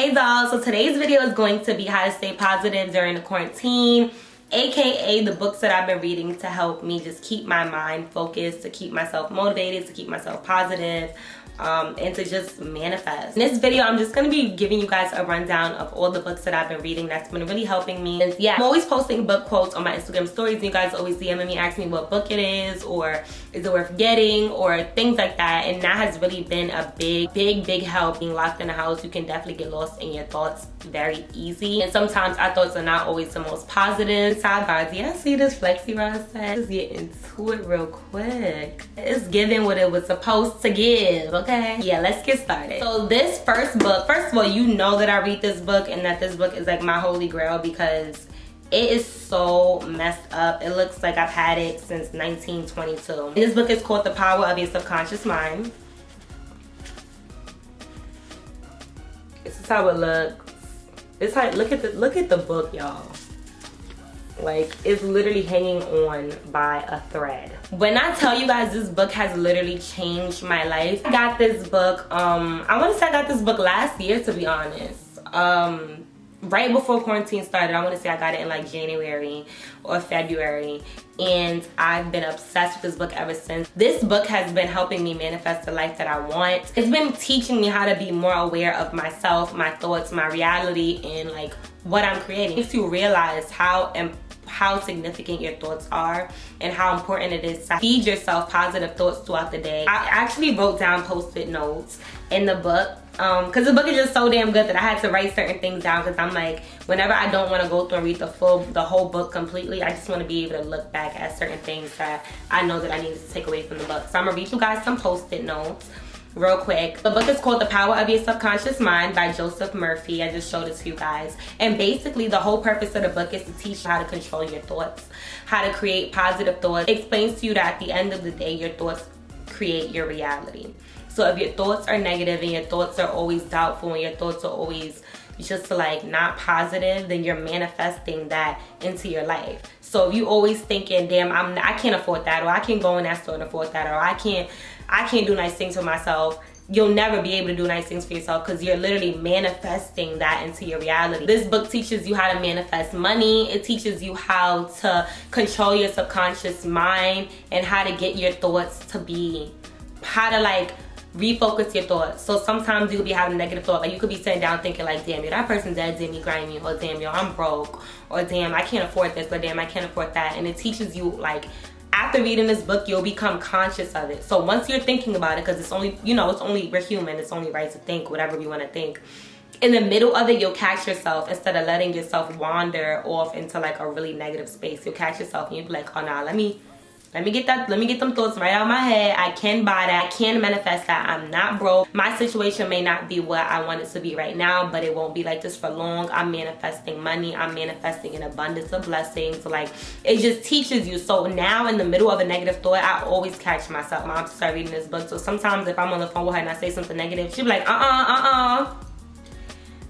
Hey dolls, so today's video is going to be how to stay positive during the quarantine, aka the books that I've been reading to help me just keep my mind focused, to keep myself motivated, to keep myself positive, and to just manifest. In this video, I'm just going to be giving you guys a rundown of all the books that I've been reading that's been really helping me. And yeah, I'm always posting book quotes on my Instagram stories, and you guys always DM me, asking me what book it is, or is it worth getting, or things like that. And that has really been a big help. Being locked in the house, you can definitely get lost in your thoughts very easy. And sometimes our thoughts are not always the most positive. Sidebar, do y'all see this flexi rod set? Just get into it real quick. It's giving what it was supposed to give, okay? Yeah, let's get started. So this first book, first of all, you know that I read this book and that this book is like my holy grail because it is so messed up. It looks like I've had it since 1922. And this book is called The Power of Your Subconscious Mind. This is how it looks. It's like, look at the book, y'all. Like, it's literally hanging on by a thread. When I tell you guys, this book has literally changed my life. I got this book, I want to say I got this book last year, to be honest. Right before quarantine started. I want to say I got it in like January or February, and I've been obsessed with this book ever since. This book has been helping me manifest the life that I want. It's been teaching me how to be more aware of myself, my thoughts, my reality, and like what I'm creating. It makes you realize how significant your thoughts are and how important it is to feed yourself positive thoughts throughout the day. I actually wrote down post-it notes in the book because the book is just so damn good that I had to write certain things down, because I'm like, whenever I don't want to go through and read the whole book completely, I just want to be able to look back at certain things that I know that I needed to take away from the book. So I'm gonna read you guys some post-it notes real quick. The book is called The Power of Your Subconscious Mind by Joseph Murphy. I just showed it to you guys. And basically the whole purpose of the book is to teach you how to control your thoughts, how to create positive thoughts. It explains to you that at the end of the day, your thoughts create your reality. So if your thoughts are negative and your thoughts are always doubtful and your thoughts are always just like not positive, then you're manifesting that into your life. So if you always thinking, damn, I can't afford that, or I can't go in that store and afford that, or I can't do nice things for myself, you'll never be able to do nice things for yourself because you're literally manifesting that into your reality. This book teaches you how to manifest money. It teaches you how to control your subconscious mind and how to get your thoughts to be, how to like refocus your thoughts. So sometimes you'll be having a negative thought, like you could be sitting down thinking like, damn, yo, that person dead did me grimy, or damn, yo, I'm broke, or damn, I can't afford this, or damn, I can't afford that. And it teaches you, like, after reading this book, you'll become conscious of it. So once you're thinking about it, because it's only, you know, we're human, it's only right to think whatever we want to think. In the middle of it, you'll catch yourself, instead of letting yourself wander off into like a really negative space. You'll catch yourself and you'll be like, oh nah, let me get them thoughts right out of my head. I can buy that, I can manifest that. I'm not broke. My situation may not be what I want it to be right now, but it won't be like this for long. I'm manifesting money, I'm manifesting an abundance of blessings. So like, it just teaches you. So now in the middle of a negative thought, I always catch myself. My mom started reading this book, so sometimes if I'm on the phone with her and I say something negative, she'll be like,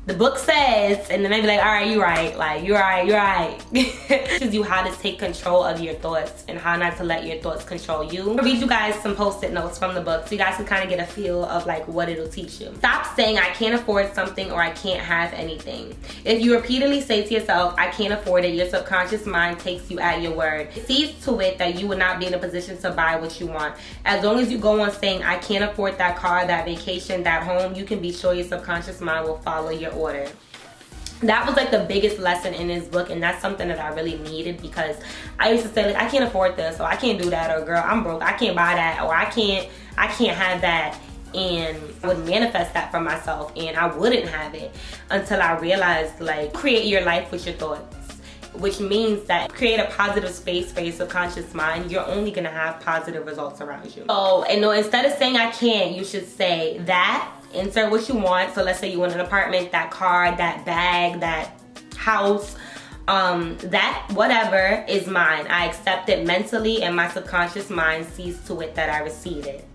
the book says, and then I be like, all right, you're right. Like, you're right. It teaches you how to take control of your thoughts and how not to let your thoughts control you. I'll read you guys some post-it notes from the book so you guys can kind of get a feel of like what it'll teach you. Stop saying I can't afford something or I can't have anything. If you repeatedly say to yourself, I can't afford it, your subconscious mind takes you at your word. It sees to it that you will not be in a position to buy what you want. As long as you go on saying, I can't afford that car, that vacation, that home, you can be sure your subconscious mind will follow your order. That was like the biggest lesson in this book, and that's something that I really needed, because I used to say like, I can't afford this, or I can't do that, or girl, I'm broke, I can't buy that, or I can't have that, and I would manifest that for myself and I wouldn't have it until I realized like, create your life with your thoughts, which means that create a positive space for your subconscious mind. You're only gonna have positive results around you. So, and no, instead of saying I can't, you should say that, insert what you want. So let's say you want an apartment, that car, that bag, that house, that whatever is mine. I accept it mentally and my subconscious mind sees to it that I receive it.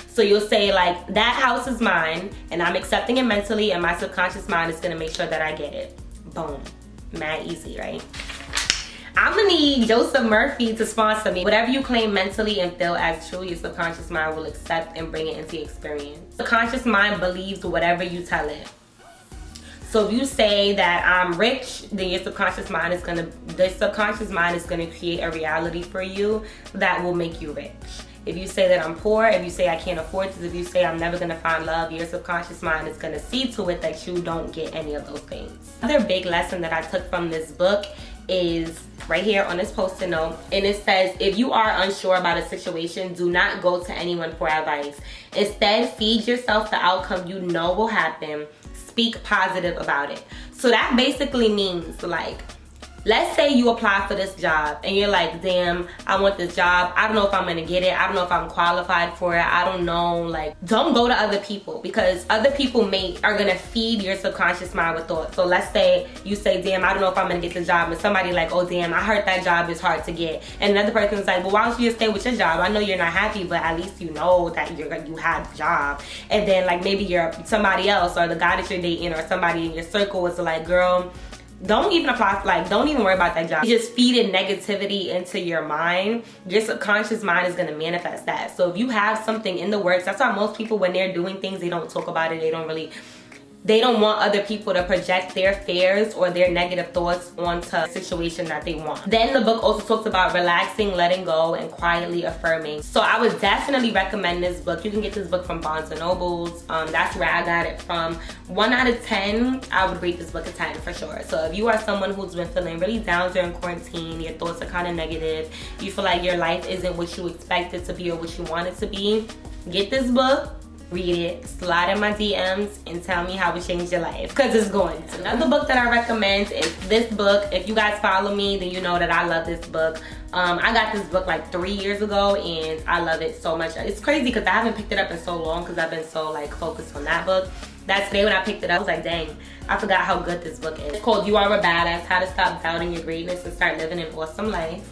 So you'll say like, that house is mine and I'm accepting it mentally and my subconscious mind is gonna make sure that I get it. Boom. Mad easy, right? I'm gonna need Joseph Murphy to sponsor me. Whatever you claim mentally and feel as true, your subconscious mind will accept and bring it into your experience. The conscious mind believes whatever you tell it. So if you say that I'm rich, then your subconscious mind is gonna create a reality for you that will make you rich. If you say that I'm poor, if you say I can't afford this, if you say I'm never gonna find love, your subconscious mind is gonna see to it that you don't get any of those things. Another big lesson that I took from this book is right here on this post-it note, and it says, if you are unsure about a situation, do not go to anyone for advice. Instead, feed yourself the outcome you know will happen. Speak positive about it. So that basically means, like, let's say you apply for this job and you're like, damn, I want this job. I don't know if I'm gonna get it. I don't know if I'm qualified for it. I don't know. Like, don't go to other people, because other people are gonna feed your subconscious mind with thoughts. So let's say you say, damn, I don't know if I'm gonna get the job, and somebody like, oh damn, I heard that job is hard to get. And another person's like, well, why don't you just stay with your job? I know you're not happy, but at least you know that you have the job. And then like maybe somebody else, or the guy that you're dating, or somebody in your circle is like, girl, don't even apply, like, don't even worry about that job. You just feeding negativity into your mind, your subconscious mind is gonna manifest that. So if you have something in the works, that's why most people, when they're doing things, they don't talk about it. They don't want other people to project their fears or their negative thoughts onto a situation that they want. Then the book also talks about relaxing, letting go, and quietly affirming. So I would definitely recommend this book. You can get this book from Barnes & Nobles. That's where I got it from. 1 out of 10, I would rate this book a 10 for sure. So if you are someone who's been feeling really down during quarantine, your thoughts are kind of negative, you feel like your life isn't what you expect it to be or what you want it to be, get this book. Read it, slide in my DMs, and tell me how it changed your life, because it's going to. Another book that I recommend is this book. If you guys follow me, then you know that I love this book. I got this book like 3 years ago, and I love it so much. It's crazy because I haven't picked it up in so long, because I've been so like focused on that book. That today when I picked it up, I was like, dang, I forgot how good this book is. It's called You Are a Badass, How to Stop Doubting Your Greatness and Start Living an Awesome Life.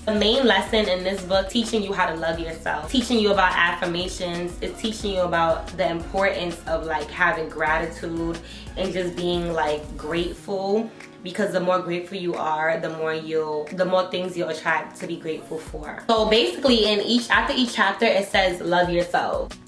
The main lesson in this book, teaching you how to love yourself, teaching you about affirmations, it's teaching you about the importance of like having gratitude and just being like grateful, because the more grateful you are, the more things you'll attract to be grateful for. So basically after each chapter, it says love yourself.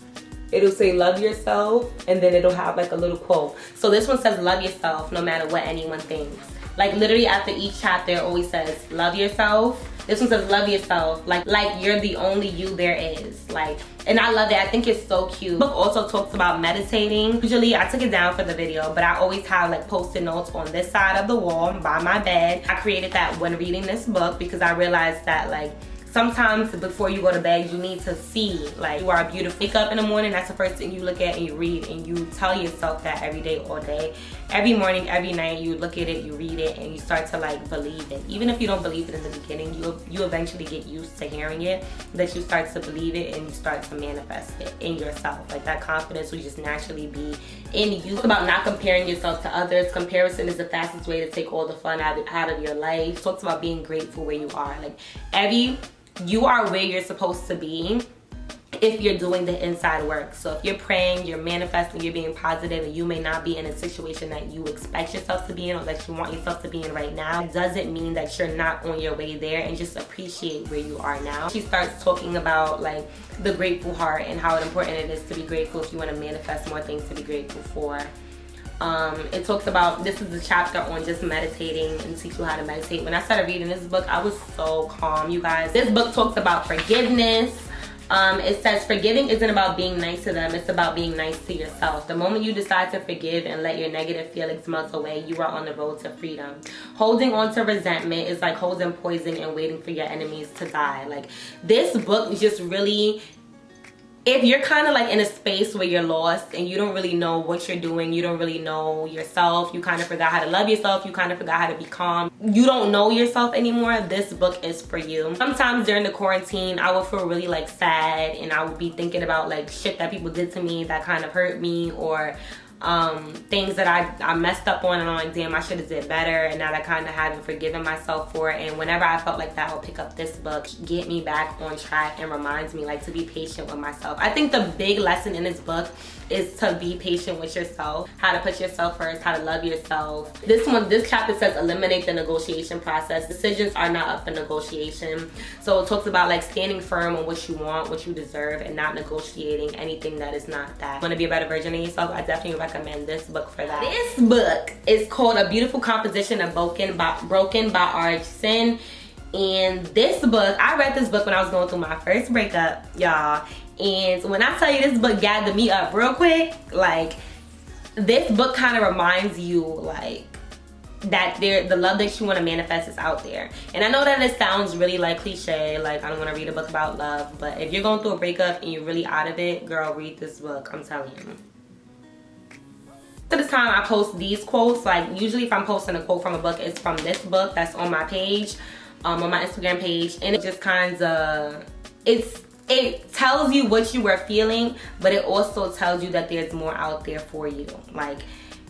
It'll say love yourself, and then it'll have like a little quote. So this one says love yourself no matter what anyone thinks. Like literally after each chapter, it always says love yourself. This one says love yourself, like you're the only you there is. Like, and I love it. I think it's so cute. The book also talks about meditating. Usually I took it down for the video, but I always have like post-it notes on this side of the wall by my bed. I created that when reading this book, because I realized that like sometimes before you go to bed, you need to see like you are beautiful. Wake up in the morning, that's the first thing you look at and you read, and you tell yourself that every day, all day. Every morning, every night, you look at it, you read it, and you start to like believe it. Even if you don't believe it in the beginning, you eventually get used to hearing it, that you start to believe it and you start to manifest it in yourself. Like that confidence will just naturally be in you. It's about not comparing yourself to others. Comparison is the fastest way to take all the fun out of your life. It talks about being grateful where you are. Like you are where you're supposed to be if you're doing the inside work. So if you're praying, you're manifesting, you're being positive, and you may not be in a situation that you expect yourself to be in or that you want yourself to be in right now, it doesn't mean that you're not on your way there, and just appreciate where you are now. She starts talking about like the grateful heart and how important it is to be grateful if you want to manifest more things to be grateful for. It talks about, this is the chapter on just meditating and teach you how to meditate. When I started reading this book, I was so calm, you guys. This book talks about forgiveness. It says forgiving isn't about being nice to them, it's about being nice to yourself. The moment you decide to forgive and let your negative feelings melt away, you are on the road to freedom. Holding on to resentment is like holding poison and waiting for your enemies to die. Like this book just really, if you're kind of like in a space where you're lost and you don't really know what you're doing, you don't really know yourself, you kind of forgot how to love yourself, you kind of forgot how to be calm, you don't know yourself anymore, this book is for you. Sometimes during the quarantine, I would feel really like sad, and I would be thinking about like shit that people did to me that kind of hurt me, or things that I messed up on, and I'm like, damn, I should have did better, and now I kind of haven't forgiven myself for it. And whenever I felt like that, I'll pick up this book, get me back on track, and reminds me like to be patient with myself. I think the big lesson in this book is to be patient with yourself, how to put yourself first, how to love yourself. This chapter says eliminate the negotiation process. Decisions are not up for negotiation. So it talks about like standing firm on what you want, what you deserve, and not negotiating anything that is not that. Want to be a better version of yourself? I definitely recommend this book for that. This book is called A Beautiful Composition of Broken by R.H. Sin. And this book, I read this book when I was going through my first breakup, y'all. And when I tell you this book gathered me up real quick, like, this book kind of reminds you, like, that the love that you want to manifest is out there. And I know that it sounds really like cliche, like I don't want to read a book about love, but if you're going through a breakup and you're really out of it, girl, read this book, I'm telling you. To this time I post these quotes, like usually if I'm posting a quote from a book, it's from this book that's on my page, on my Instagram page, and it just kind of, it tells you what you were feeling, but it also tells you that there's more out there for you. Like,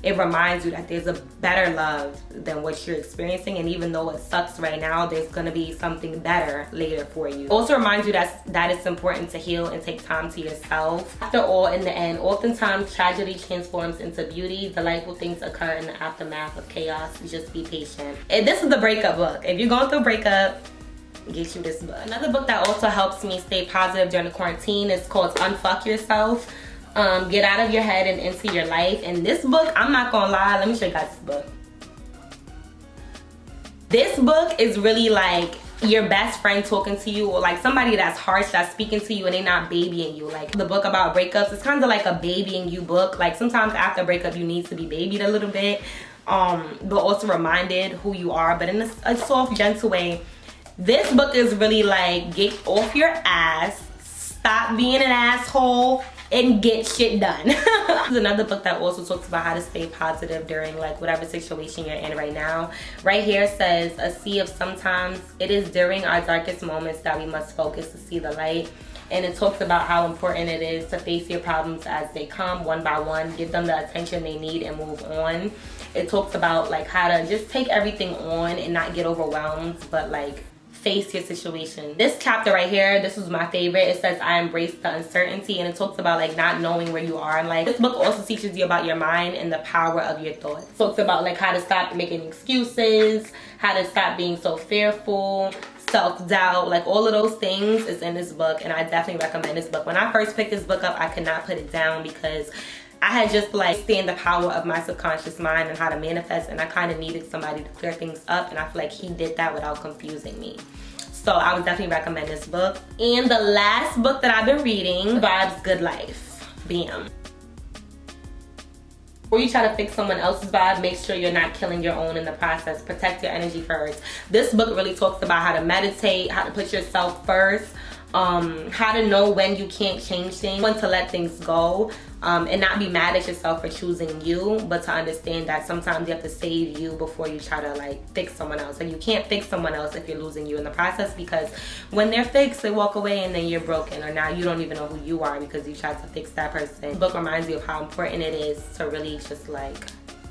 it reminds you that there's a better love than what you're experiencing, and even though it sucks right now, there's gonna be something better later for you. Also reminds you that it's important to heal and take time to yourself. After all, in the end, oftentimes tragedy transforms into beauty. Delightful things occur in the aftermath of chaos. Just be patient. And this is the breakup book. If you're going through a breakup, get you this book. Another book that also helps me stay positive during the quarantine is called Unfuck Yourself. Get out of your head and into your life. And this book, I'm not gonna lie, let me show you guys this book. This book is really like your best friend talking to you, or like somebody that's harsh, that's speaking to you and they're not babying you. Like the book about breakups, it's kind of like a babying you book. Like sometimes after a breakup you need to be babied a little bit, but also reminded who you are, but in a soft, gentle way. This book is really like, get off your ass, stop being an asshole, and get shit done. This is another book that also talks about how to stay positive during like whatever situation you're in right now. Right here says, a sea of sometimes. It is during our darkest moments that we must focus to see the light. And it talks about how important it is to face your problems as they come, one by one, give them the attention they need and move on. It talks about like how to just take everything on and not get overwhelmed, but like face your situation. This chapter right here, this was my favorite. It says, I embrace the uncertainty, and it talks about like not knowing where you are in life. This book also teaches you about your mind and the power of your thoughts. It talks about like how to stop making excuses, how to stop being so fearful, self-doubt, like all of those things is in this book, and I definitely recommend this book. When I first picked this book up, I could not put it down because I had just like understand the power of my subconscious mind and how to manifest, and I kind of needed somebody to clear things up, and I feel like he did that without confusing me. So I would definitely recommend this book. And the last book that I've been reading, Vibes Good Life. Bam. Before you try to fix someone else's vibe, make sure you're not killing your own in the process. Protect your energy first. This book really talks about how to meditate, how to put yourself first, how to know when you can't change things, when to let things go, and not be mad at yourself for choosing you, but to understand that sometimes you have to save you before you try to like fix someone else. Like you can't fix someone else if you're losing you in the process, because when they're fixed, they walk away and then you're broken, or now you don't even know who you are because you tried to fix that person. The book reminds you of how important it is to really just like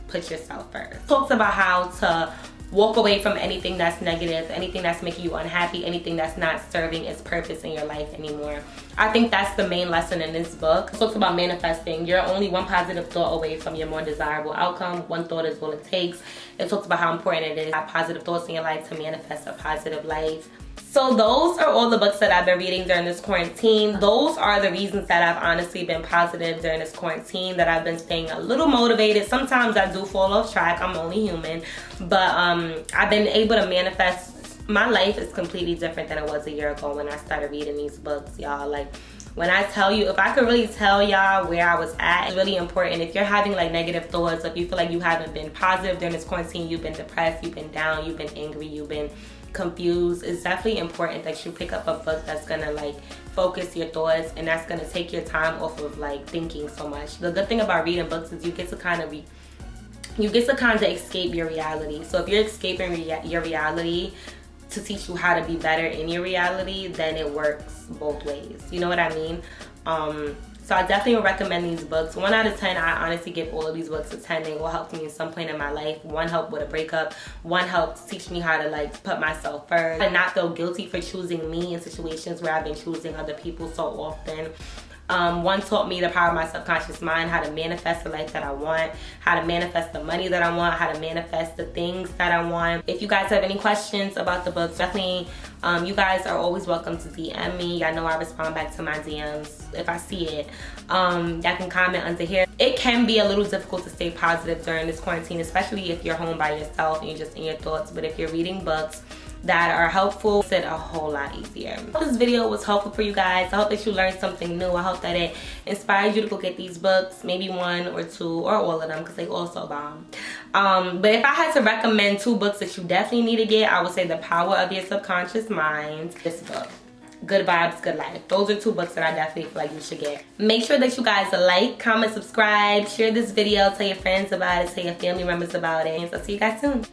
put yourself first. Talks about how to walk away from anything that's negative, anything that's making you unhappy, anything that's not serving its purpose in your life anymore. I think that's the main lesson in this book. It talks about manifesting. You're only one positive thought away from your more desirable outcome. One thought is all it takes. It talks about how important it is to have positive thoughts in your life to manifest a positive life. So those are all the books that I've been reading during this quarantine. Those are the reasons that I've honestly been positive during this quarantine, that I've been staying a little motivated. Sometimes I do fall off track, I'm only human. But I've been able to manifest. My life is completely different than it was a year ago when I started reading these books, y'all. Like, when I tell you, if I could really tell y'all where I was at, it's really important. If you're having like negative thoughts, if you feel like you haven't been positive during this quarantine, you've been depressed, you've been down, you've been angry, you've been confused, it's definitely important that you pick up a book that's gonna like focus your thoughts, and that's gonna take your time off of like thinking so much. The good thing about reading books is you get to kind of escape your reality. So if you're escaping your reality to teach you how to be better in your reality, then it works both ways. You know what I mean? So I definitely would recommend these books. 1 out of 10, I honestly give all of these books a 10. They all helped me in some point in my life. One helped with a breakup. One helped teach me how to like put myself first and not feel guilty for choosing me in situations where I've been choosing other people so often. One taught me the power of my subconscious mind, how to manifest the life that I want, how to manifest the money that I want, how to manifest the things that I want. If you guys have any questions about the books, definitely You guys are always welcome to DM me. Y'all know I respond back to my DMs if I see it. Y'all can comment under here. It can be a little difficult to stay positive during this quarantine, especially if you're home by yourself and you're just in your thoughts. But if you're reading books that are helpful, it's a whole lot easier. I hope this video was helpful for you guys. I hope that you learned something new. I hope that it inspires you to go get these books, maybe 1 or 2 or all of them, because they also bomb. But if I had to recommend 2 books that you definitely need to get, I would say The Power of Your Subconscious Mind. This book, Good Vibes, Good Life. Those are 2 books that I definitely feel like you should get. Make sure that you guys like, comment, subscribe, share this video, tell your friends about it, tell your family members about it. And I'll see you guys soon.